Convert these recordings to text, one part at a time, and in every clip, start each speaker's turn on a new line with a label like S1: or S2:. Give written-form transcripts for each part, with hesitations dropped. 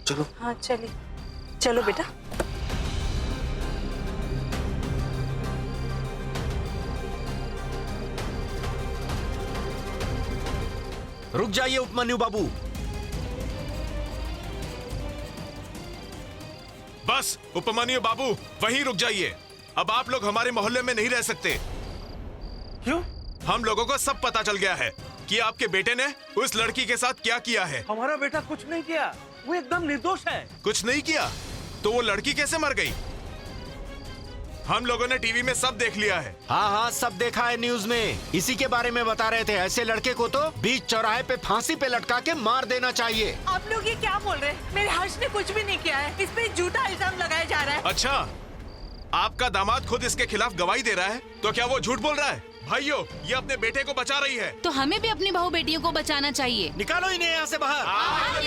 S1: चलो।
S2: हाँ चलिए, चलो बेटा।
S3: रुक जाइए उपमन्यु बाबू।
S4: बस उपमन्यु बाबू, वहीं रुक जाइए। अब आप लोग हमारे मोहल्ले में नहीं रह सकते।
S1: क्यों?
S4: हम लोगों को सब पता चल गया है कि आपके बेटे ने उस लड़की के साथ क्या किया है।
S1: हमारा बेटा कुछ नहीं किया, वो एकदम निर्दोष है।
S4: कुछ नहीं किया? तो वो लड़की कैसे मर गई? हम लोगों ने टीवी में सब देख लिया है।
S3: हाँ हाँ, सब देखा है न्यूज में। इसी के बारे में बता रहे थे। ऐसे लड़के को तो बीच चौराहे पे फांसी पे लटका के मार देना चाहिए।
S2: आप लोग ये क्या बोल रहे हैं? मेरे हर्ष ने कुछ भी नहीं किया है। इस पे झूठा इल्जाम लगाया जा रहा है।
S4: अच्छा, आपका दामाद खुद इसके खिलाफ गवाही दे रहा है, तो क्या वो झूठ बोल रहा है? भाइयों, ये अपने बेटे को बचा रही है।
S5: तो हमें भी अपनी बहू बेटियों को बचाना चाहिए।
S3: निकालो इन्हें यहाँ से बाहर।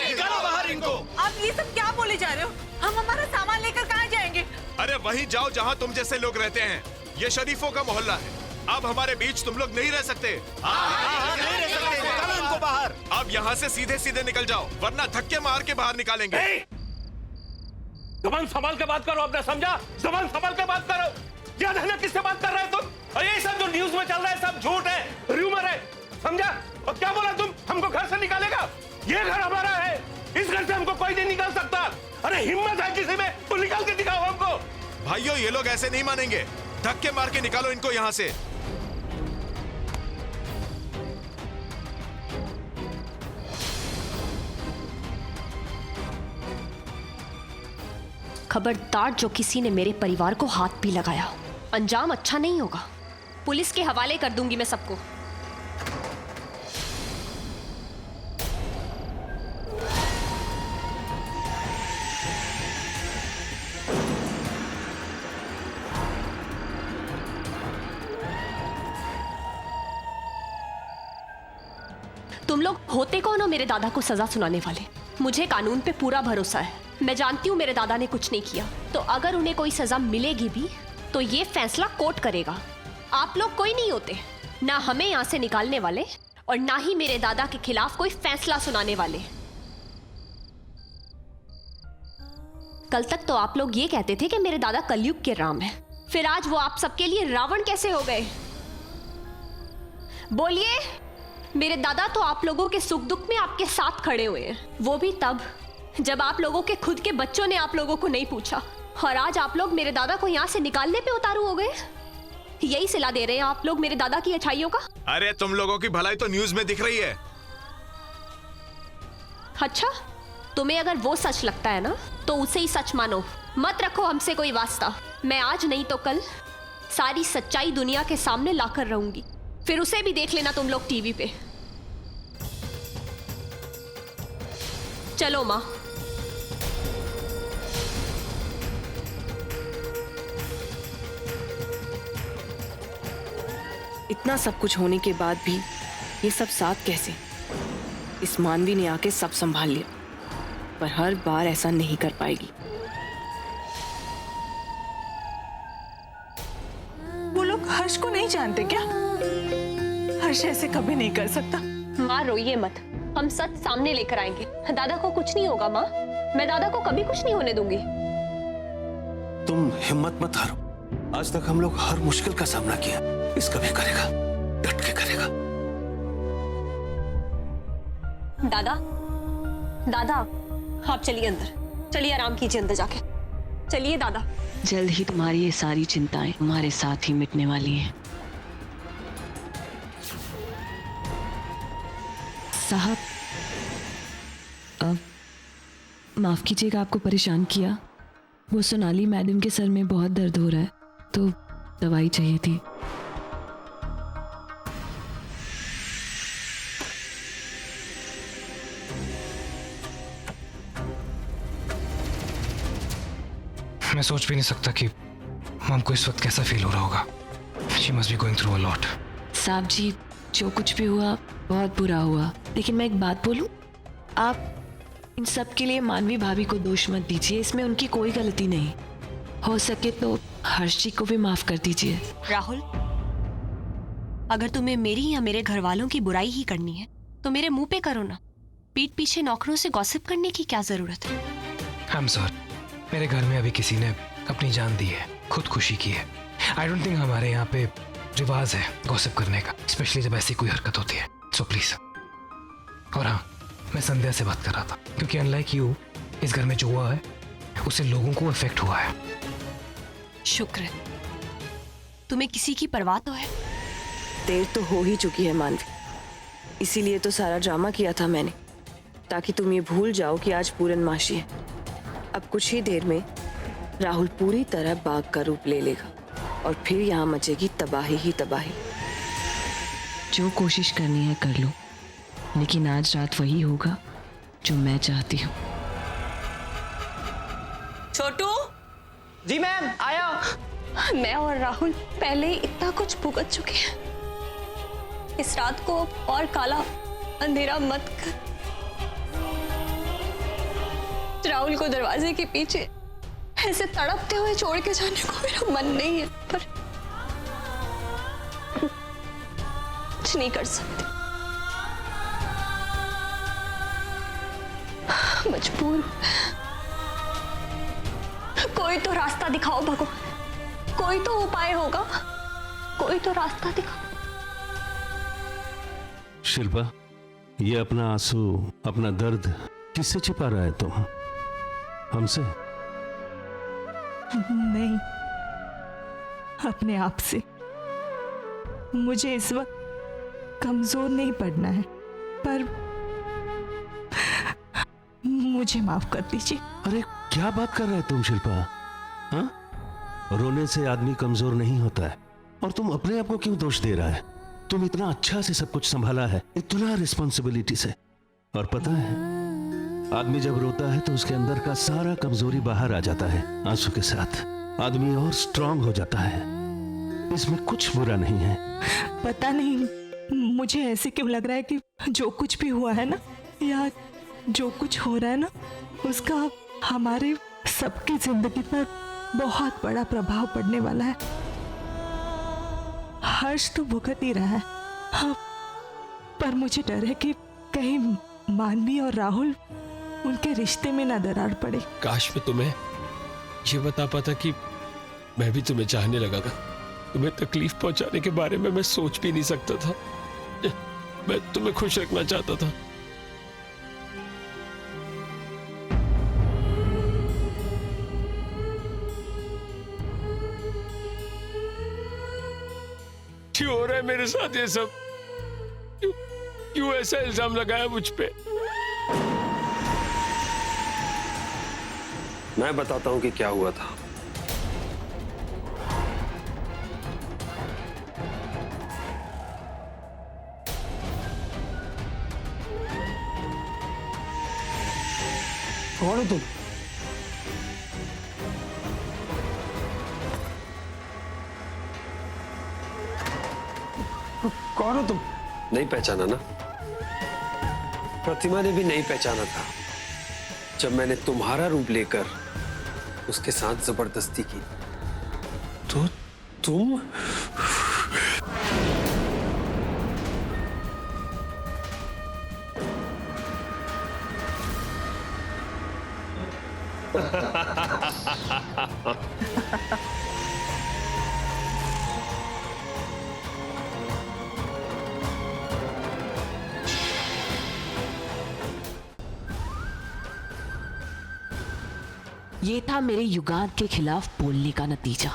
S3: निकालो बाहर इनको।
S2: आप ये सब क्या बोले जा रहे हो? हम हमारा सामान लेकर कहाँ जाएंगे?
S4: अरे वहीं जाओ जहाँ तुम जैसे लोग रहते हैं। ये शरीफों का मोहल्ला है। अब हमारे बीच तुम लोग नहीं रह सकते।
S3: नहीं रह सकते, निकालो इनको बाहर।
S4: अब यहाँ से सीधे सीधे निकल जाओ, वरना धक्के मार के बाहर निकालेंगे।
S1: जबान संभाल के बात करो, आपने समझा? जबान संभाल के बात करो। याद है ना किससे बात कर रहे हो तुम? और ये सब जो न्यूज में चल रहा है सब झूठ है, र्यूमर है, समझा? और क्या बोला तुम? हमको घर से निकालेगा? ये घर हमारा है, इस घर से हमको कोई नहीं निकाल सकता। अरे हिम्मत है किसी में तो निकाल के दिखाओ हमको।
S4: भाइयों, ये लोग ऐसे नहीं मानेंगे। धक्के मार के निकालो इनको यहाँ से।
S6: खबरदार, जो किसी ने मेरे परिवार को हाथ भी लगाया, अंजाम अच्छा नहीं होगा। पुलिस के हवाले कर दूंगी मैं सबको। तुम लोग होते कौन हो मेरे दादा को सजा सुनाने वाले? मुझे कानून पे पूरा भरोसा है। मैं जानती हूँ मेरे दादा ने कुछ नहीं किया, तो अगर उन्हें कोई सजा मिलेगी भी तो ये फैसला कोर्ट करेगा। आप लोग कोई नहीं होते, ना हमें यहाँ से निकालने वाले और ना ही मेरे दादा के खिलाफ कोई फैसला सुनाने वाले। कल तक तो आप लोग ये कहते थे कि मेरे दादा कलयुग के राम हैं, फिर आज वो आप सबके लिए रावण कैसे हो गए? बोलिए। मेरे दादा तो आप लोगों के सुख दुख में आपके साथ खड़े हुए हैं, वो भी तब जब आप लोगों के खुद के बच्चों ने आप लोगों को नहीं पूछा। और आज आप लोग मेरे दादा को यहाँ से निकालने पे उतारू हो गए। यही सिला दे रहे हैं आप लोग मेरे दादा की अच्छाइयों का।
S4: अरे तुम लोगों की भलाई तो न्यूज में दिख रही है।
S6: अच्छा, तुम्हें अगर वो सच लगता है ना तो उसे ही सच मानो, मत रखो हमसे कोई वास्ता। मैं आज नहीं तो कल सारी सच्चाई दुनिया के सामने लाकर रहूंगी, फिर उसे भी देख लेना तुम लोग टीवी पे। चलो माँ।
S7: इतना सब कुछ होने के बाद भी ये सब साथ कैसे? इस मानवी ने आके सब संभाल लिया, पर हर बार ऐसा नहीं कर पाएगी।
S2: वो लोग हर्ष को नहीं जानते क्या? हर्ष ऐसे कभी नहीं कर सकता।
S6: माँ रोइए मत, हम सच सामने लेकर आएंगे। दादा को कुछ नहीं होगा माँ, मैं दादा को कभी कुछ नहीं होने दूंगी।
S8: तुम हिम्मत मत हारो। आज तक हम लोग हर मुश्किल का सामना किया, इसका भी करेगा, डट के करेगा।
S6: दादा, दादा, आप चलिए अंदर, चलिए आराम कीजिए अंदर जाके। चलिए दादा।
S7: जल्द ही तुम्हारी ये सारी चिंताएं तुम्हारे साथ ही मिटने वाली हैं।
S9: साहब, माफ कीजिएगा आपको परेशान किया। वो सोनाली मैडम के सर में बहुत दर्द हो रहा है, तो दवाई चाहिए थी।
S10: मैं सोच भी नहीं सकता कि मॉम को इस वक्त कैसा फील हो रहा होगा। She must be going through a lot.
S9: साहब जी, जो कुछ भी हुआ बहुत बुरा हुआ, लेकिन मैं एक बात बोलूं, आप इन सब के लिए मानवी भाभी को दोष मत दीजिए, इसमें उनकी कोई गलती नहीं। हो सके तो हर्ष जी को भी माफ कर दीजिए।
S6: राहुल, अगर तुम्हें मेरी या मेरे घर वालों की बुराई ही करनी है तो मेरे मुंह पे करो ना, पीठ पीछे नौकरों से गॉसिप करने की क्या जरूरत है?
S10: I'm sorry, मेरे घर में अभी किसी ने अपनी जान दी है, खुदकुशी की है। आई डोंट थिंक हमारे यहाँ पे रिवाज है गॉसिप करने का, स्पेशली जब ऐसी कोई हरकत होती है। So please. और हाँ, मैं संध्या से बात कर रहा था, क्योंकि अनलाइक यू इस घर में जो हुआ है उससे लोगों को इफेक्ट हुआ है।
S6: शुक्र है तुम्हें किसी की परवाह तो है।
S7: देर तो हो ही चुकी है मानवी, इसीलिए तो सारा ड्रामा किया था मैंने, ताकि तुम ये भूल जाओ कि आज पूर्णमासी है। अब कुछ ही देर में राहुल पूरी तरह बाघ का रूप ले लेगा और फिर यहाँ मचेगी तबाही ही तबाही।
S9: जो कोशिश करनी है कर लो, लेकिन आज रात वही होगा जो मैं चाहती हूँ।
S7: छोटू।
S11: जी मैम, आया।
S6: मैं और राहुल पहले ही इतना कुछ भुगत चुके हैं। इस रात को और काला अंधेरा मत कर। राहुल को दरवाजे के पीछे ऐसे तड़पते हुए छोड़ के जाने को मेरा मन नहीं है, पर कुछ नहीं कर सकते। मजबूर। कोई तो रास्ता दिखाओ भगवान, कोई तो उपाय होगा, कोई तो रास्ता दिखाओ।
S8: शिल्पा, ये अपना आंसू, अपना दर्द किससे छिपा रहा है तुम? हमसे?
S2: नहीं, अपने आप से। मुझे इस वक्त कमजोर नहीं पड़ना है, पर मुझे माफ कर दीजिए।
S8: अरे क्या बात कर रहे हो तुम शिल्पा? हाँ? रोने से आदमी कमजोर नहीं होता है। और तुम अपने आप को क्यों दोष दे रहा है? तुम इतना अच्छा से सब कुछ संभाला है, इतना रिस्पॉन्सिबिलिटी से। और पता है, आदमी जब रोता है तो उसके अंदर का सारा कमजोरी बाहर आ जाता है। आंसू के साथ आदमी और स्ट्रांग हो जाता है। इसमें कुछ बुरा नहीं है।
S2: पता नहीं मुझे ऐसे क्यों लग रहा है कि जो कुछ भी हुआ है ना, या जो कुछ हो रहा है ना, उसका हमारे सबकी जिंदगी पर बहुत बड़ा प्रभाव पड़ने वाला है। हर्ष तो भुगत ही रहा है, हाँ, पर मुझे डर है कि कहीं मानवी और राहुल, उनके रिश्ते में ना दरार पड़े।
S12: काश मैं तुम्हें ये बता पाता कि मैं भी तुम्हें चाहने लगा था। तुम्हें तकलीफ पहुंचाने के बारे में मैं सोच भी नहीं सकता था। मैं तुम्हें खुश रखना चाहता था। क्यों हो रहा है मेरे साथ ये सब? क्यों ऐसा इल्जाम लगाया मुझ पे?
S11: मैं बताता हूं कि क्या हुआ था। कौन हो तुम? कौन हो तुम? नहीं पहचाना ना? प्रतिमा ने भी नहीं पहचाना था जब मैंने तुम्हारा रूप लेकर उसके साथ जबरदस्ती की। तो तुम
S9: ये था मेरे युगांत के खिलाफ बोलने का नतीजा।